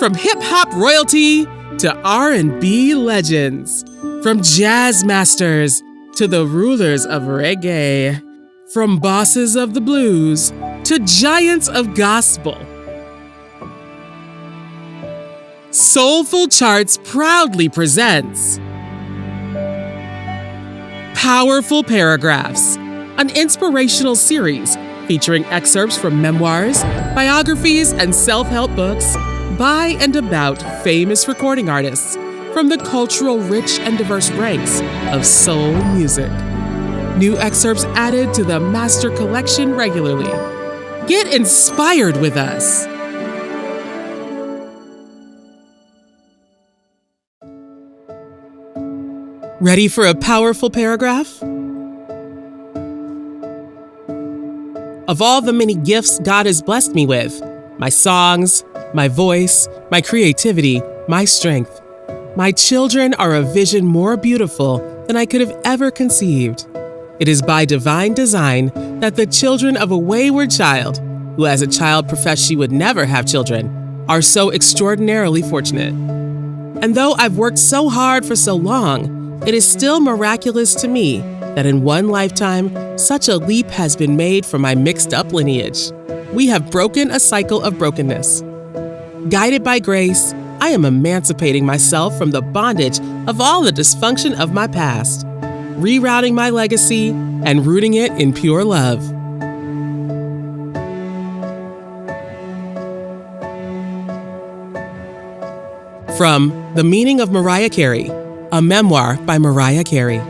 From hip-hop royalty to R&B legends. From jazz masters to the rulers of reggae. From bosses of the blues to giants of gospel. Soulful Charts proudly presents Powerful Paragraphs, an inspirational series featuring excerpts from memoirs, biographies, and self-help books by and about famous recording artists from the cultural rich and diverse ranks of soul music. New excerpts added to the master collection regularly. Get inspired with us. Ready for a powerful paragraph? Of all the many gifts God has blessed me with, my songs, my voice, my creativity, my strength, my children are a vision more beautiful than I could have ever conceived. It is by divine design that the children of a wayward child, who as a child professed she would never have children, are so extraordinarily fortunate. And though I've worked so hard for so long, it is still miraculous to me that in one lifetime, such a leap has been made from my mixed-up lineage. We have broken a cycle of brokenness. Guided by grace, I am emancipating myself from the bondage of all the dysfunction of my past, rerouting my legacy and rooting it in pure love. From The Meaning of Mariah Carey, a memoir by Mariah Carey.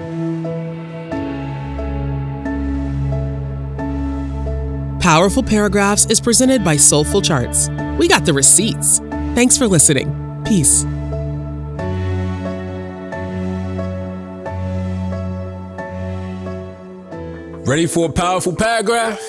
Powerful Paragraphs is presented by Soulful Charts. We got the receipts. Thanks for listening. Peace. Ready for a powerful paragraph?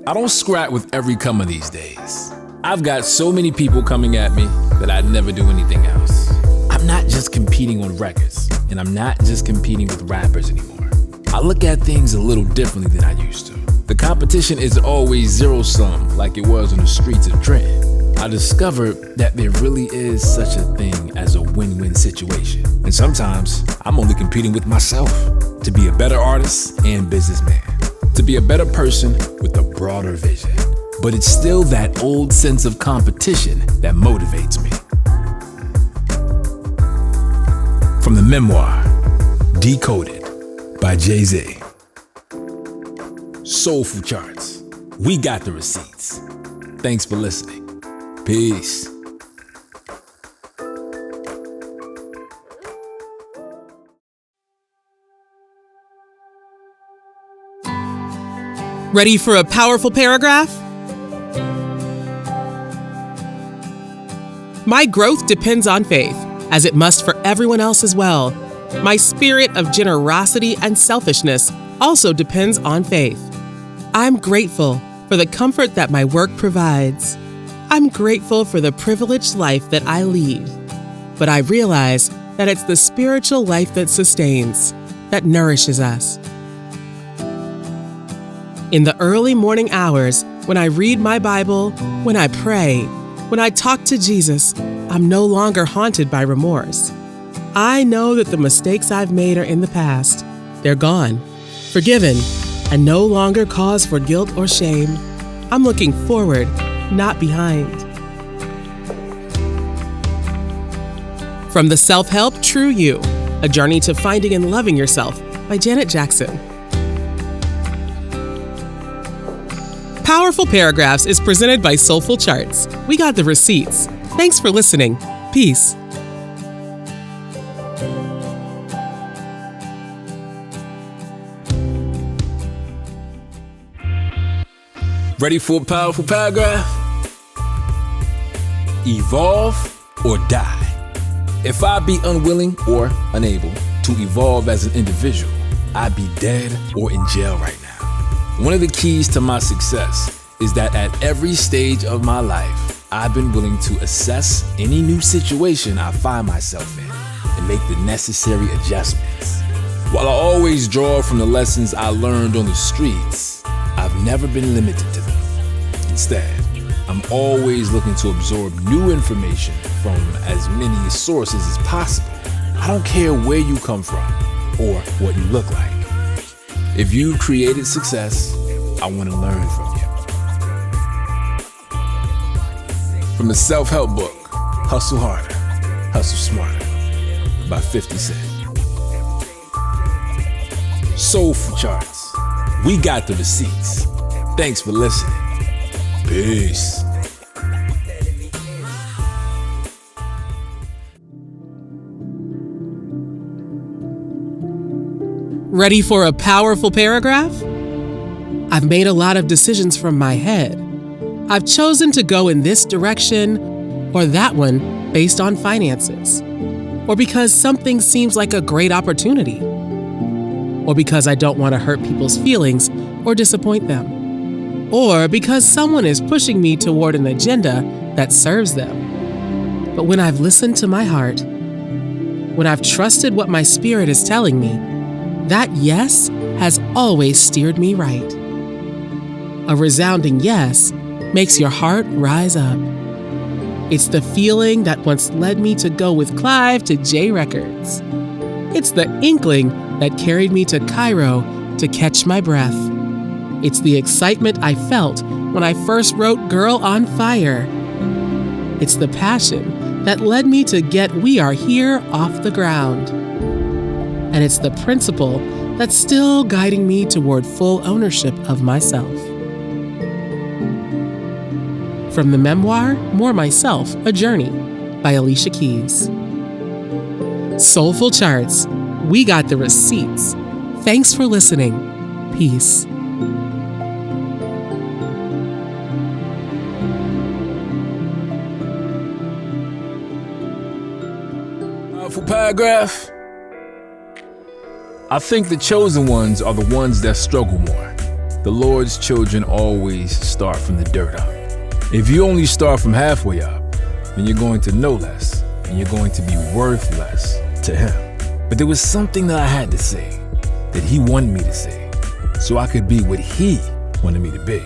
I don't scrap with every comer these days. I've got so many people coming at me that I'd never do anything else. I'm not just competing on records, and I'm not just competing with rappers anymore. I look at things a little differently than I used to. The competition isn't always zero-sum like it was on the streets of Trenton. I discovered that there really is such a thing as a win-win situation. And sometimes I'm only competing with myself to be a better artist and businessman, to be a better person with a broader vision. But it's still that old sense of competition that motivates me. From the memoir, Decoded by Jay-Z. Soulful Charts. We got the receipts. Thanks for listening. Peace. Ready for a powerful paragraph? My growth depends on faith, as it must for everyone else as well. My spirit of generosity and selfishness also depends on faith. I'm grateful for the comfort that my work provides. I'm grateful for the privileged life that I lead. But I realize that it's the spiritual life that sustains, that nourishes us. In the early morning hours, when I read my Bible, when I pray, when I talk to Jesus, I'm no longer haunted by remorse. I know that the mistakes I've made are in the past. They're gone, forgiven, and no longer cause for guilt or shame. I'm looking forward, not behind. From the Self-Help True You, A Journey to Finding and Loving Yourself by Janet Jackson. Powerful Paragraphs is presented by Soulful Charts. We got the receipts. Thanks for listening. Peace. Ready for a powerful paragraph? Evolve or die. If I be unwilling or unable to evolve as an individual, I'd be dead or in jail right now. One of the keys to my success is that at every stage of my life, I've been willing to assess any new situation I find myself in and make the necessary adjustments. While I always draw from the lessons I learned on the streets, I've never been limited to them. Instead, I'm always looking to absorb new information from as many sources as possible. I don't care where you come from or what you look like. If you've created success, I want to learn from you. From the self-help book, Hustle Harder, Hustle Smarter, by 50 Cent. Soulful Charts, we got the receipts. Thanks for listening. Peace. Ready for a powerful paragraph? I've made a lot of decisions from my head. I've chosen to go in this direction or that one based on finances, or because something seems like a great opportunity, or because I don't want to hurt people's feelings or disappoint them, or because someone is pushing me toward an agenda that serves them. But when I've listened to my heart, when I've trusted what my spirit is telling me, that yes has always steered me right. A resounding yes makes your heart rise up. It's the feeling that once led me to go with Clive to J Records. It's the inkling that carried me to Cairo to catch my breath. It's the excitement I felt when I first wrote Girl on Fire. It's the passion that led me to get We Are Here off the ground. And it's the principle that's still guiding me toward full ownership of myself. From the memoir, More Myself, A Journey, by Alicia Keys. Soulful Charts, we got the receipts. Thanks for listening. Peace. Powerful paragraph. I think the chosen ones are the ones that struggle more. The Lord's children always start from the dirt up. If you only start from halfway up, then you're going to know less, and you're going to be worth less to Him. But there was something that I had to say, that He wanted me to say, so I could be what He wanted me to be.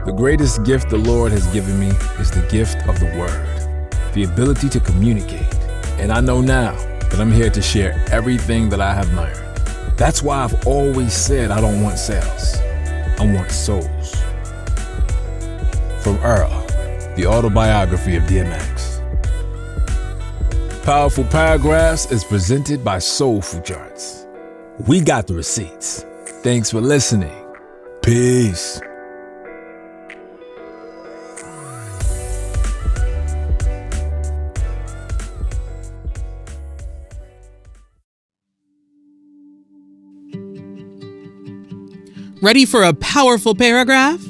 The greatest gift the Lord has given me is the gift of the Word, the ability to communicate. And I know now that I'm here to share everything that I have learned. That's why I've always said I don't want sales, I want souls. From Earl, the autobiography of DMX. Powerful Paragraphs is presented by Soulful Charts. We got the receipts. Thanks for listening. Peace. Ready for a powerful paragraph?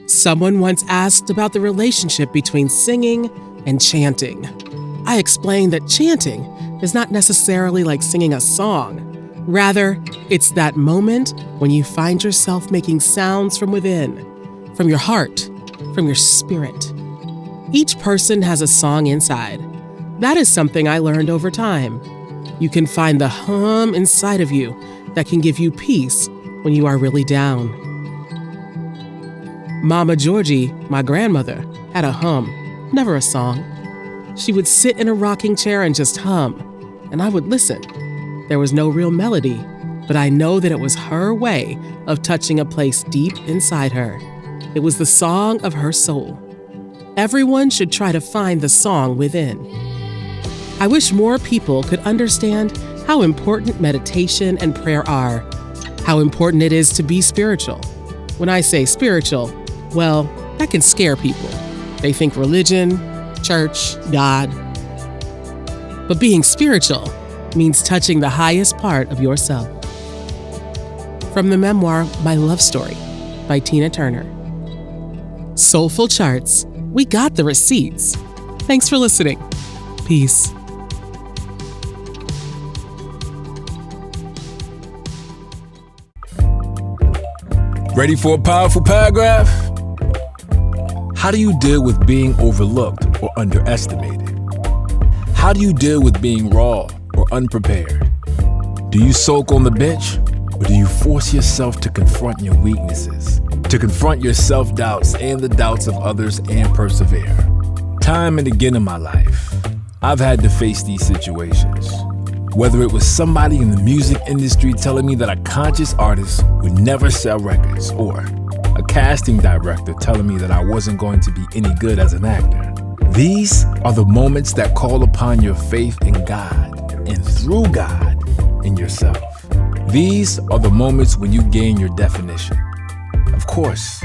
Someone once asked about the relationship between singing and chanting. I explained that chanting is not necessarily like singing a song. Rather, it's that moment when you find yourself making sounds from within, from your heart, from your spirit. Each person has a song inside. That is something I learned over time. You can find the hum inside of you that can give you peace when you are really down. Mama Georgie, my grandmother, had a hum, never a song. She would sit in a rocking chair and just hum, and I would listen. There was no real melody, but I know that it was her way of touching a place deep inside her. It was the song of her soul. Everyone should try to find the song within. I wish more people could understand how important meditation and prayer are, how important it is to be spiritual. When I say spiritual, well, that can scare people. They think religion, church, God. But being spiritual means touching the highest part of yourself. From the memoir, My Love Story, by Tina Turner. Soulful Charts, we got the receipts. Thanks for listening. Peace. Ready for a powerful paragraph? How do you deal with being overlooked or underestimated? How do you deal with being raw or unprepared? Do you sulk on the bench, or do you force yourself to confront your weaknesses? to confront your self-doubts and the doubts of others and persevere. Time and again in my life, I've had to face these situations. Whether it was somebody in the music industry telling me that a conscious artist would never sell records, or a casting director telling me that I wasn't going to be any good as an actor. These are the moments that call upon your faith in God and through God in yourself. These are the moments when you gain your definition. Of course,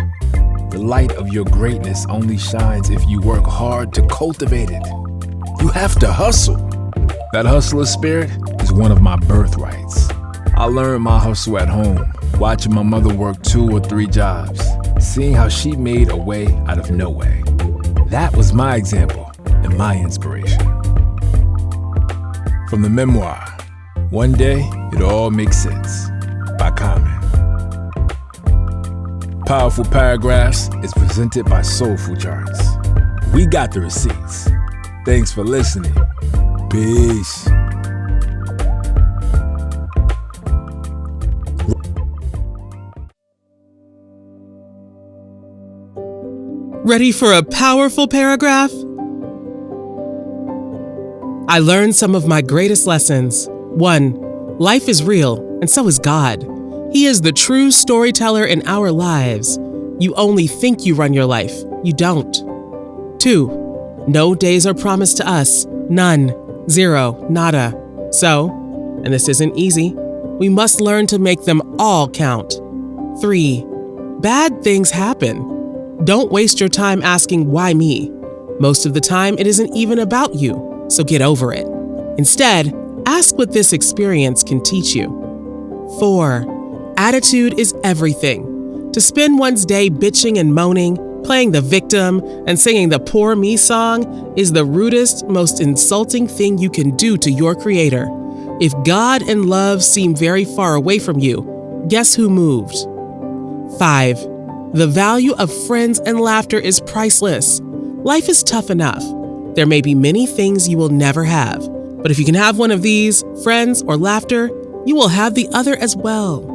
the light of your greatness only shines if you work hard to cultivate it. You have to hustle. That hustler spirit is one of my birthrights. I learned my hustle at home, watching my mother work 2 or 3 jobs, seeing how she made a way out of no way. That was my example and my inspiration. From the memoir, One Day It All Makes Sense, by Common. Powerful Paragraphs is presented by Soulful Charts. We got the receipts. Thanks for listening. Peace. Ready for a powerful paragraph? I learned some of my greatest lessons. 1. Life is real, and so is God. He is the true storyteller in our lives. You only think you run your life. You don't. 2. No days are promised to us. None. 0. Nada. So, and this isn't easy, we must learn to make them all count. 3. Bad things happen. Don't waste your time asking, why me? Most of the time, it isn't even about you, so get over it. Instead, ask what this experience can teach you. 4. Attitude is everything. To spend one's day bitching and moaning, playing the victim, and singing the poor me song is the rudest, most insulting thing you can do to your creator. If God and love seem very far away from you, guess who moved? 5. The value of friends and laughter is priceless. Life is tough enough. There may be many things you will never have, but if you can have one of these, friends or laughter, you will have the other as well.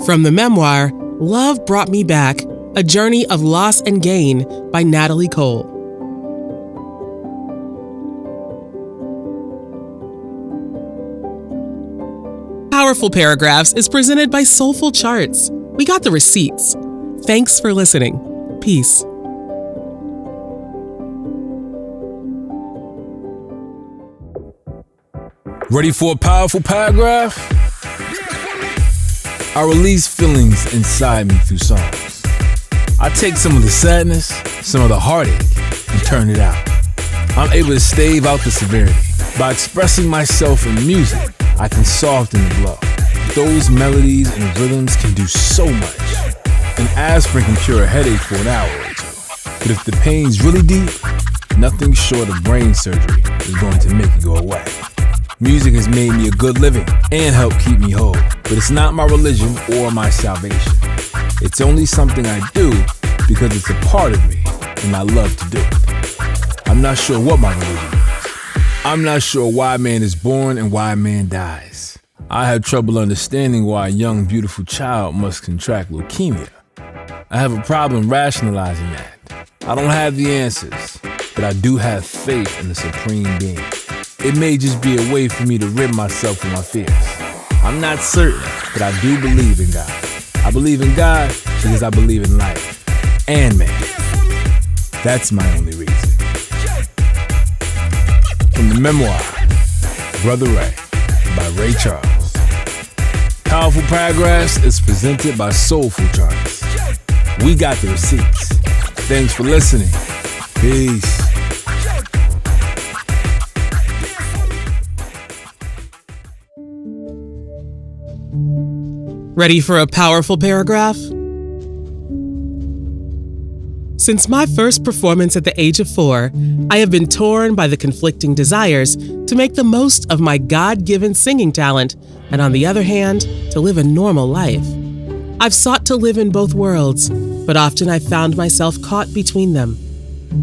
From the memoir, Love Brought Me Back, A Journey of Loss and Gain by Natalie Cole. Powerful Paragraphs is presented by Soulful Charts. We got the receipts. Thanks for listening. Peace. Ready for a powerful paragraph? I release feelings inside me through songs. I take some of the sadness, some of the heartache, and turn it out. I'm able to stave out the severity. By expressing myself in music, I can soften the blow. Those melodies and rhythms can do so much. An aspirin can cure a headache for an hour or 2. But if the pain's really deep, nothing short of brain surgery is going to make it go away. Music has made me a good living and helped keep me whole, but it's not my religion or my salvation. It's only something I do because it's a part of me and I love to do it. I'm not sure what my religion is. I'm not sure why man is born and why man dies. I have trouble understanding why a young, beautiful child must contract leukemia. I have a problem rationalizing that. I don't have the answers, but I do have faith in the Supreme Being. It may just be a way for me to rid myself of my fears. I'm not certain, but I do believe in God. I believe in God because I believe in life and man. That's my only reason. From the memoir, Brother Ray, by Ray Charles. Powerful Paragraphs is presented by Soulful Charts. We got the receipts. Thanks for listening. Peace. Ready for a powerful paragraph? Since my first performance at the age of 4, I have been torn by the conflicting desires to make the most of my God-given singing talent, and on the other hand, to live a normal life. I've sought to live in both worlds, but often I've found myself caught between them.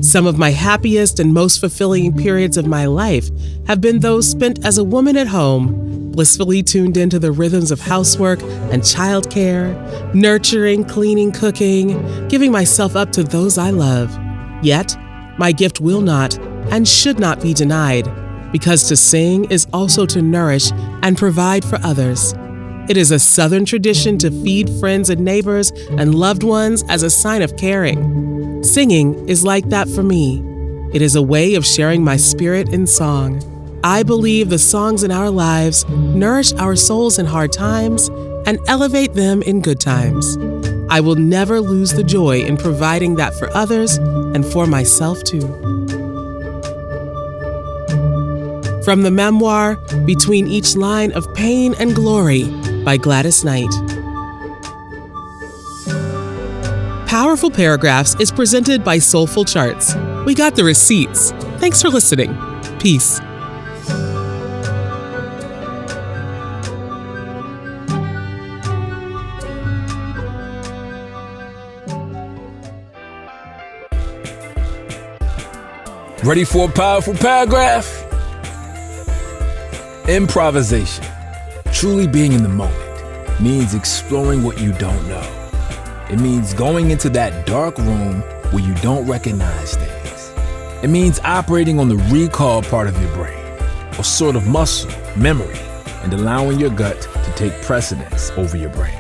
Some of my happiest and most fulfilling periods of my life have been those spent as a woman at home, blissfully tuned into the rhythms of housework and childcare, nurturing, cleaning, cooking, giving myself up to those I love. Yet, my gift will not and should not be denied, because to sing is also to nourish and provide for others. It is a Southern tradition to feed friends and neighbors and loved ones as a sign of caring. Singing is like that for me. It is a way of sharing my spirit in song. I believe the songs in our lives nourish our souls in hard times and elevate them in good times. I will never lose the joy in providing that for others and for myself too. From the memoir, Between Each Line of Pain and Glory by Gladys Knight. Powerful Paragraphs is presented by Soulful Charts. We got the receipts. Thanks for listening. Peace. Ready for a powerful paragraph? Improvisation, truly being in the moment, means exploring what you don't know. It means going into that dark room where you don't recognize things. It means operating on the recall part of your brain, a sort of muscle, memory, and allowing your gut to take precedence over your brain.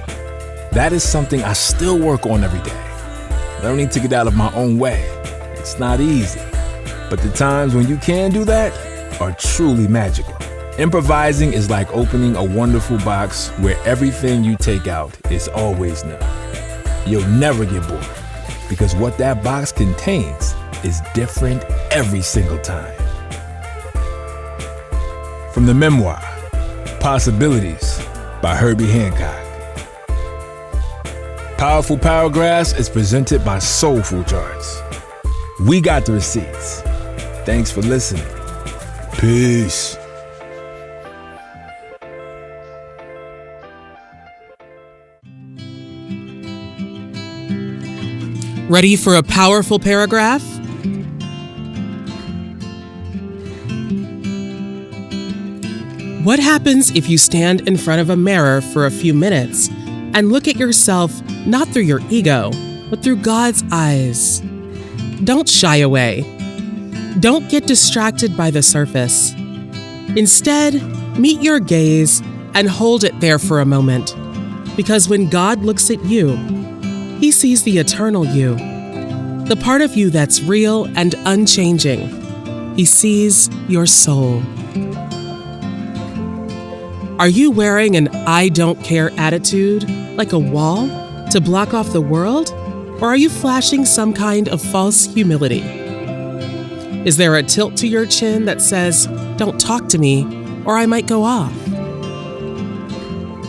That is something I still work on every day. Learning to get out of my own way. It's not easy, but the times when you can do that are truly magical. Improvising is like opening a wonderful box where everything you take out is always new. You'll never get bored because what that box contains is different every single time. From the memoir, Possibilities by Herbie Hancock. Powerful Paragraphs is presented by Soulful Charts. We got the receipts. Thanks for listening. Peace. Ready for a powerful paragraph? What happens if you stand in front of a mirror for a few minutes and look at yourself not through your ego, but through God's eyes? Don't shy away. Don't get distracted by the surface. Instead, meet your gaze and hold it there for a moment. Because when God looks at you, He sees the eternal you, the part of you that's real and unchanging. He sees your soul. Are you wearing an I don't care attitude, like a wall, to block off the world? Or are you flashing some kind of false humility? Is there a tilt to your chin that says, don't talk to me, or I might go off?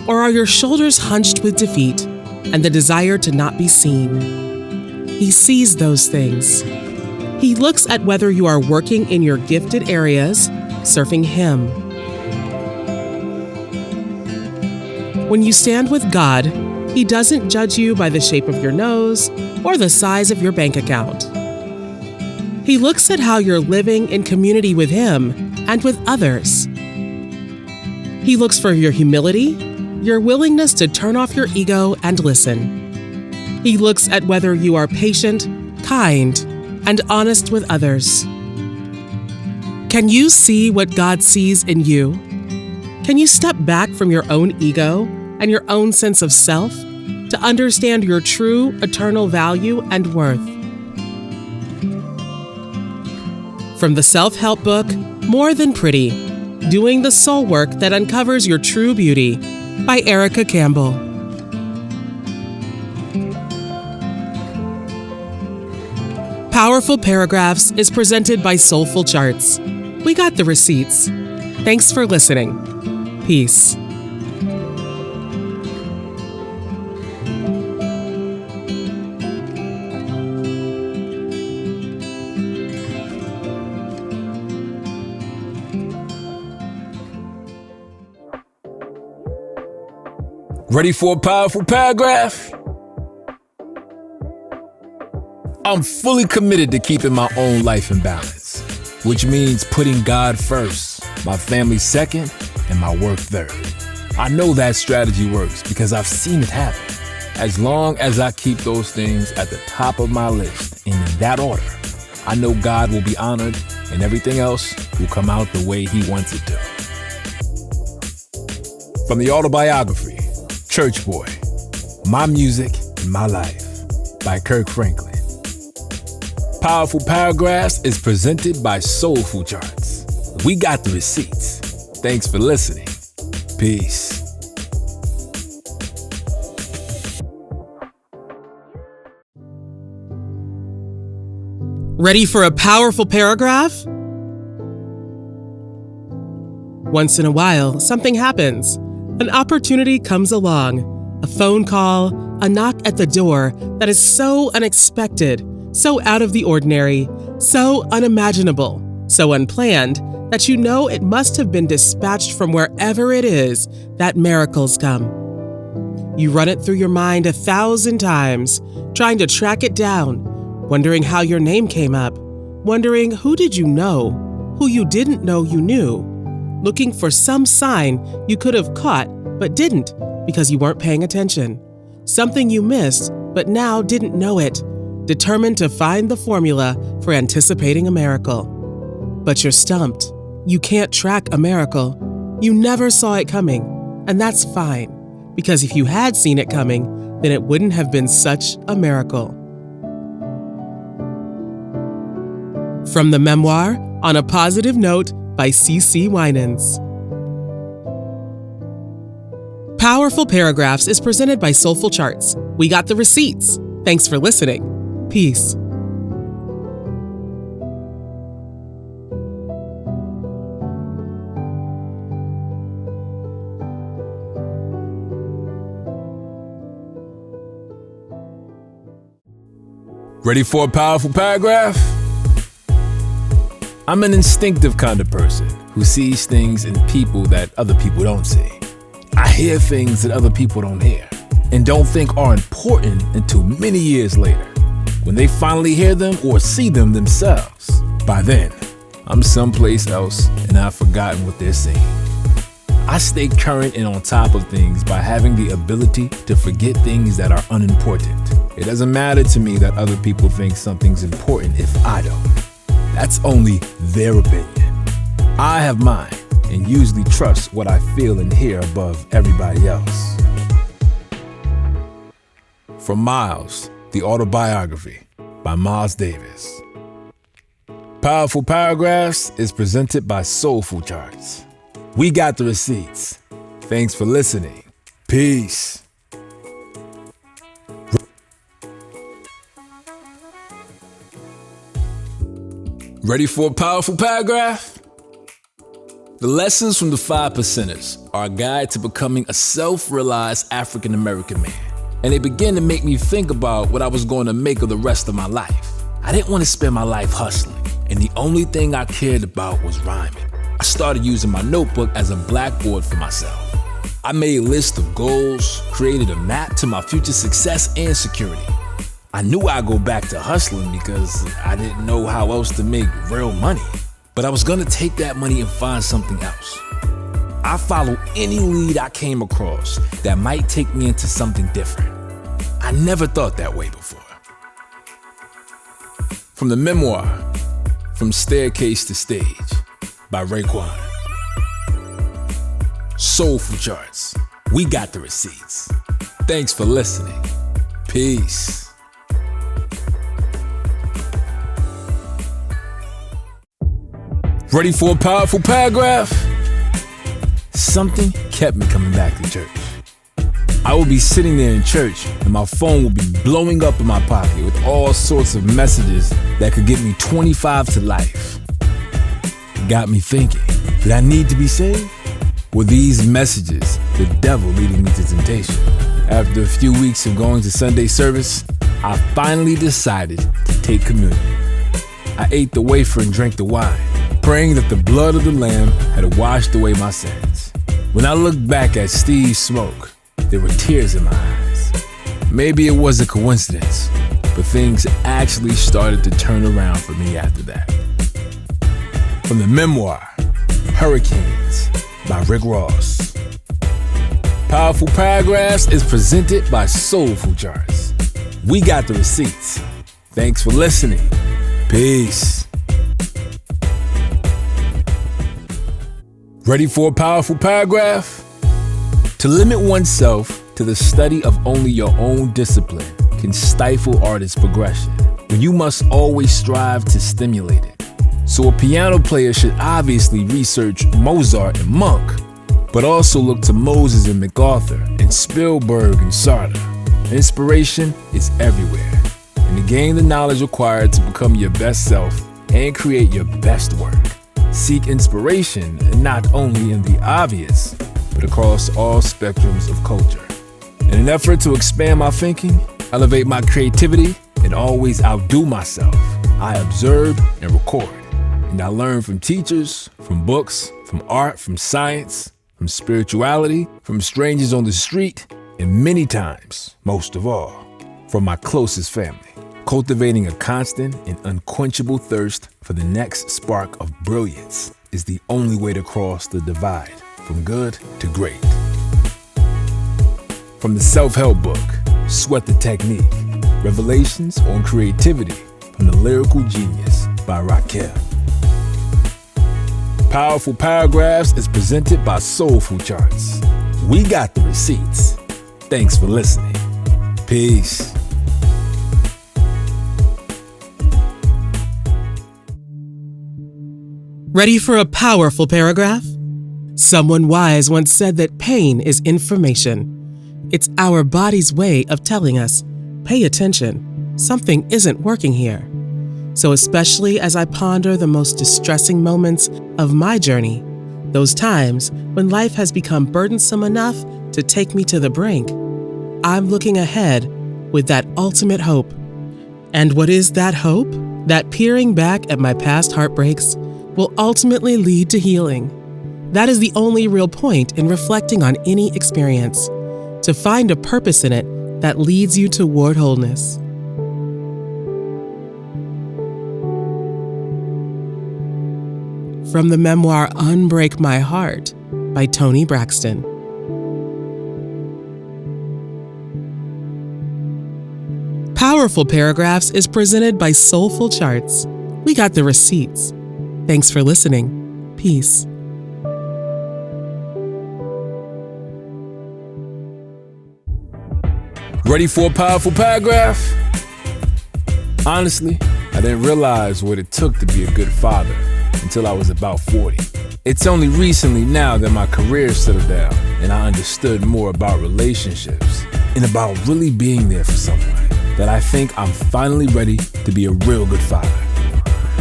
Or are your shoulders hunched with defeat and the desire to not be seen? He sees those things. He looks at whether you are working in your gifted areas, serving Him. When you stand with God, He doesn't judge you by the shape of your nose or the size of your bank account. He looks at how you're living in community with Him and with others. He looks for your humility, your willingness to turn off your ego and listen. He looks at whether you are patient, kind, and honest with others. Can you see what God sees in you? Can you step back from your own ego and your own sense of self to understand your true eternal value and worth? From the self-help book, More Than Pretty, Doing the Soul Work That Uncovers Your True Beauty by Erica Campbell. Powerful Paragraphs is presented by Soulful Charts. We got the receipts. Thanks for listening. Peace. Ready for a powerful paragraph? I'm fully committed to keeping my own life in balance, which means putting God first, my family second, and my work third. I know that strategy works because I've seen it happen. As long as I keep those things at the top of my list and in that order, I know God will be honored and everything else will come out the way He wants it to. From the autobiography, Church Boy, My Music and My Life by Kirk Franklin. Powerful Paragraphs is presented by Soulful Charts. We got the receipts. Thanks for listening. Peace. Ready for a powerful paragraph? Once in a while, something happens. An opportunity comes along, a phone call, a knock at the door that is so unexpected, so out of the ordinary, so unimaginable, so unplanned that you know it must have been dispatched from wherever it is that miracles come. You run it through your mind 1,000 times, trying to track it down, wondering how your name came up, wondering who did you know, who you didn't know you knew, looking for some sign you could have caught but didn't because you weren't paying attention, something you missed but now didn't know it, determined to find the formula for anticipating a miracle. But you're stumped. You can't track a miracle. You never saw it coming, and that's fine, because if you had seen it coming, then it wouldn't have been such a miracle. From the memoir, On a Positive Note by CeCe Winans. Powerful Paragraphs is presented by Soulful Charts. We got the receipts. Thanks for listening. Peace. Ready for a powerful paragraph? I'm an instinctive kind of person who sees things in people that other people don't see. I hear things that other people don't hear and don't think are important until many years later, when they finally hear them or see them themselves. By then, I'm someplace else and I've forgotten what they're saying. I stay current and on top of things by having the ability to forget things that are unimportant. It doesn't matter to me that other people think something's important if I don't. That's only their opinion. I have mine and usually trust what I feel and hear above everybody else. From Miles, the autobiography by Miles Davis. Powerful Paragraphs is presented by Soulful Charts. We got the receipts. Thanks for listening. Peace. Ready for a powerful paragraph? The lessons from the 5 Percenters are a guide to becoming a self-realized African American man. And they begin to make me think about what I was going to make of the rest of my life. I didn't want to spend my life hustling, and the only thing I cared about was rhyming. I started using my notebook as a blackboard for myself. I made a list of goals, created a map to my future success and security. I knew I'd go back to hustling because I didn't know how else to make real money. But I was gonna take that money and find something else. I followed any lead I came across that might take me into something different. I never thought that way before. From the memoir, From Staircase to Stage by Raekwon. Soulful Charts. We got the receipts. Thanks for listening. Peace. Ready for a powerful paragraph? Something kept me coming back to church. I would be sitting there in church and my phone would be blowing up in my pocket with all sorts of messages that could get me 25 to life. It got me thinking, did I need to be saved? Were these messages the devil leading me to temptation? After a few weeks of going to Sunday service, I finally decided to take communion. I ate the wafer and drank the wine, praying that the blood of the Lamb had washed away my sins. When I looked back at Steve's smoke, there were tears in my eyes. Maybe it was a coincidence, but but things actually started to turn around for me after that. From the memoir, Hurricanes by Rick Ross. Powerful Paragraphs is presented by Soulful Charts. We got the receipts. Thanks for listening. Peace. Ready for a powerful paragraph? To limit oneself to the study of only your own discipline can stifle artist progression, when you must always strive to stimulate it. So a piano player should obviously research Mozart and Monk, but also look to Moses and MacArthur and Spielberg and Sartre. Inspiration is everywhere, and to gain the knowledge required to become your best self and create your best work, seek inspiration not only in the obvious, but across all spectrums of culture. In an effort to expand my thinking, elevate my creativity, and always outdo myself, I observe and record. And I learn from teachers, from books, from art, from science, from spirituality, from strangers on the street, and many times, most of all, from my closest family. Cultivating a constant and unquenchable thirst for the next spark of brilliance is the only way to cross the divide from good to great. From the self-help book, Sweat the Technique, Revelations on Creativity from the Lyrical Genius by Rakim. Powerful Paragraphs is presented by Soulful Charts. We got the receipts. Thanks for listening. Peace. Ready for a powerful paragraph? Someone wise once said that pain is information. It's our body's way of telling us, pay attention, something isn't working here. So especially as I ponder the most distressing moments of my journey, those times when life has become burdensome enough to take me to the brink, I'm looking ahead with that ultimate hope. And what is that hope? That peering back at my past heartbreaks will ultimately lead to healing. That is the only real point in reflecting on any experience, to find a purpose in it that leads you toward wholeness. From the memoir Unbreak My Heart by Toni Braxton. Powerful Paragraphs is presented by Soulful Charts. We got the receipts. Thanks for listening. Peace. Ready for a powerful paragraph? Honestly, I didn't realize what it took to be a good father until I was about 40. It's only recently now that my career settled down and I understood more about relationships and about really being there for someone that I think I'm finally ready to be a real good father.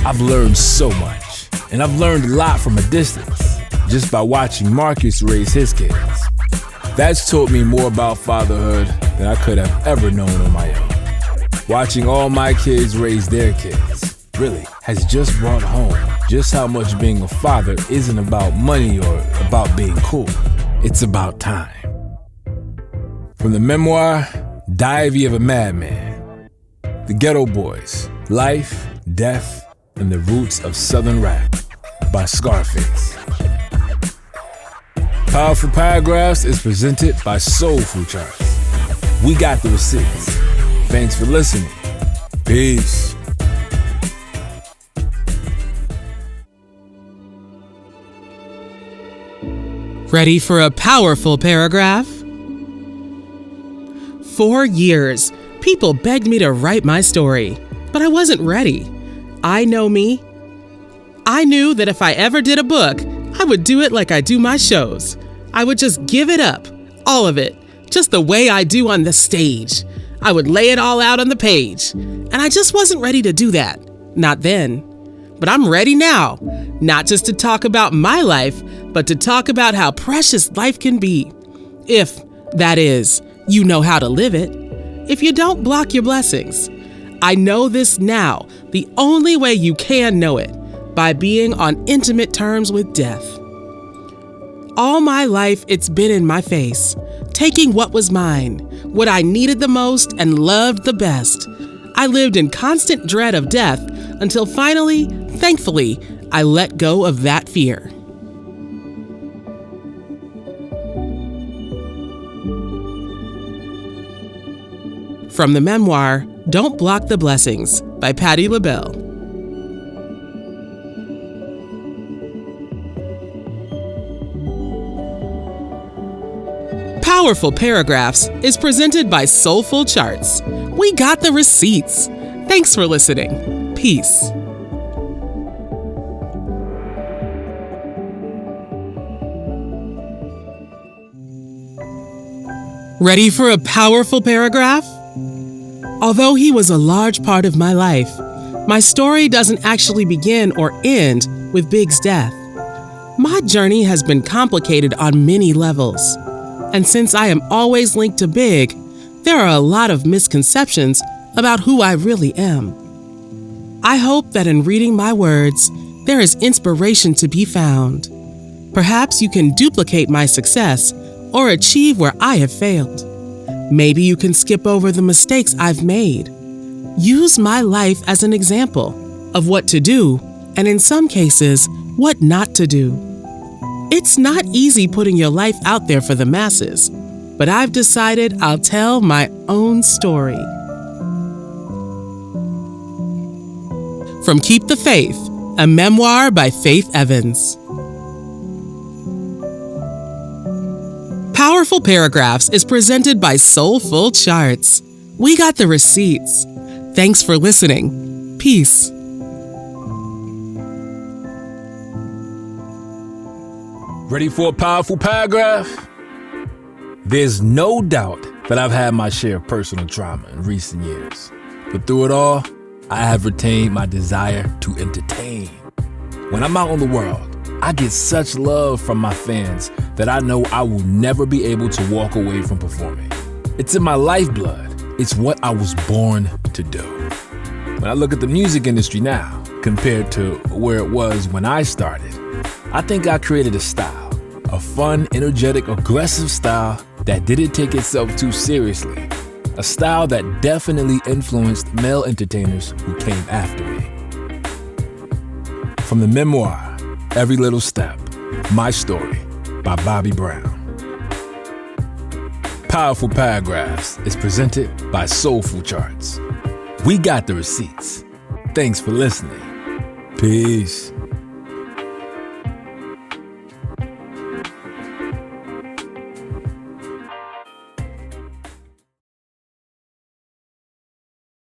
I've learned so much, and I've learned a lot from a distance just by watching Marcus raise his kids. That's taught me more about fatherhood than I could have ever known on my own. Watching all my kids raise their kids really has just brought home just how much being a father isn't about money or about being cool. It's about time. From the memoir, Diary of a Madman, The Ghetto Boys, Life, Death, and the Roots of Southern Rap by Scarface. Powerful Paragraphs is presented by Soulful Charts. We got the receipts. Thanks for listening. Peace. Ready for a powerful paragraph? 4 years, people begged me to write my story, but I wasn't ready. I know me. I knew that if I ever did a book, I would do it like I do my shows. I would just give it up, all of it, just the way I do on the stage. I would lay it all out on the page, and I just wasn't ready to do that. Not then. But I'm ready now, not just to talk about my life, but to talk about how precious life can be. If, that is, you know how to live it. If you don't block your blessings. I know this now, the only way you can know it, by being on intimate terms with death. All my life, it's been in my face, taking what was mine, what I needed the most and loved the best. I lived in constant dread of death until finally, thankfully, I let go of that fear. From the memoir, Don't Block the Blessings by Patti LaBelle. Powerful Paragraphs is presented by Soulful Charts. We got the receipts. Thanks for listening. Peace. Ready for a powerful paragraph? Although he was a large part of my life, my story doesn't actually begin or end with Big's death. My journey has been complicated on many levels, and since I am always linked to Big, there are a lot of misconceptions about who I really am. I hope that in reading my words, there is inspiration to be found. Perhaps you can duplicate my success or achieve where I have failed. Maybe you can skip over the mistakes I've made. Use my life as an example of what to do, and in some cases, what not to do. It's not easy putting your life out there for the masses, but I've decided I'll tell my own story. From Keep the Faith, a memoir by Faith Evans. Powerful Paragraphs is presented by Soulful Charts. We got the receipts. Thanks for listening. Peace. Ready for a powerful paragraph? There's no doubt that I've had my share of personal trauma in recent years. But through it all, I have retained my desire to entertain. When I'm out in the world, I get such love from my fans that I know I will never be able to walk away from performing. It's in my lifeblood. It's what I was born to do. When I look at the music industry now, compared to where it was when I started, I think I created a style, a fun, energetic, aggressive style that didn't take itself too seriously. A style that definitely influenced male entertainers who came after me. From the memoir, Every Little Step, My Story by Bobby Brown. Powerful Paragraphs is presented by Soulful Charts. We got the receipts. Thanks for listening. Peace.